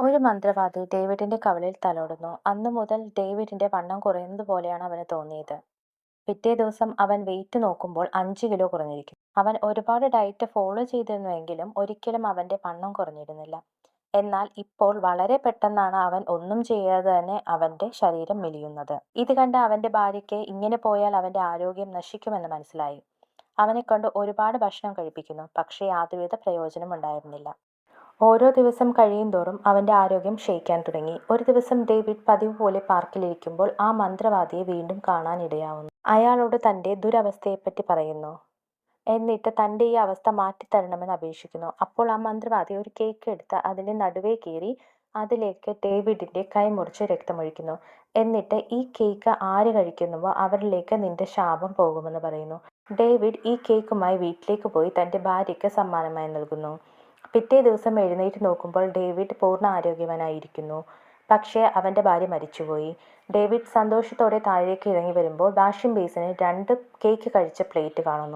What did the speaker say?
ഒരു മന്ത്രവാദി ഡേവിഡിന്റെ കവിളിൽ തലോടുന്നു. അന്നു മുതൽ ഡേവിഡിന്റെ വണ്ണം കുറയുന്നത് പോലെയാണ് അവന് തോന്നിയത്. പിറ്റേ ദിവസം അവൻ വെയിറ്റ് നോക്കുമ്പോൾ 5 കിലോ കുറഞ്ഞിരിക്കുന്നു. അവൻ ഒരുപാട് ഡയറ്റ് ഫോളോ ചെയ്തിരുന്നുവെങ്കിലും ഒരിക്കലും അവന്റെ വണ്ണം കുറഞ്ഞിരുന്നില്ല. എന്നാൽ ഇപ്പോൾ വളരെ പെട്ടെന്നാണ് അവൻ ഒന്നും ചെയ്യാതെ തന്നെ അവന്റെ ശരീരം മെലിയുന്നത്. ഇത് കണ്ട് അവന്റെ ഭാര്യയ്ക്ക് ഇങ്ങനെ പോയാൽ അവന്റെ ആരോഗ്യം നശിക്കുമെന്ന് മനസ്സിലായി. അവനെക്കൊണ്ട് ഒരുപാട് ഭക്ഷണം കഴിപ്പിക്കുന്നു, പക്ഷേ യാതൊരുവിധ പ്രയോജനം ഉണ്ടായിരുന്നില്ല. ഓരോ ദിവസം കഴിയുന്തോറും അവന്റെ ആരോഗ്യം ക്ഷയിക്കാൻ തുടങ്ങി. ഒരു ദിവസം ഡേവിഡ് പതിവ് പോലെ പാർക്കിലിരിക്കുമ്പോൾ ആ മന്ത്രവാദിയെ വീണ്ടും കാണാനിടയാവുന്നു. അയാളോട് തന്റെ ദുരവസ്ഥയെപ്പറ്റി പറയുന്നു. എന്നിട്ട് തന്റെ ഈ അവസ്ഥ മാറ്റിത്തരണമെന്ന് അപേക്ഷിക്കുന്നു. അപ്പോൾ ആ മന്ത്രവാദി ഒരു കേക്ക് എടുത്ത് അതിന്റെ നടുവേ കീറി അതിലേക്ക് ഡേവിഡിന്റെ കൈ മുറിച്ച് രക്തമൊഴിക്കുന്നു. എന്നിട്ട് ഈ കേക്ക് ആര് കഴിക്കുന്നുവോ അവരിലേക്ക് നിന്റെ ശാപം പോകുമെന്ന് പറയുന്നു. ഡേവിഡ് ഈ കേക്കുമായി വീട്ടിലേക്ക് പോയി തന്റെ ഭാര്യയ്ക്ക് സമ്മാനമായി നൽകുന്നു. പിറ്റേ ദിവസം എഴുന്നേറ്റ് നോക്കുമ്പോൾ ഡേവിഡ് പൂർണ്ണ ആരോഗ്യവാനായിരിക്കുന്നു. പക്ഷേ അവന്റെ ഭാര്യ മരിച്ചുപോയി. ഡേവിഡ് സന്തോഷത്തോടെ താഴേക്ക് ഇറങ്ങി വരുമ്പോൾ വാഷിംഗ് ബേസിനിൽ 2 കേക്ക് കഴിച്ച പ്ലേറ്റ് കാണുന്നു.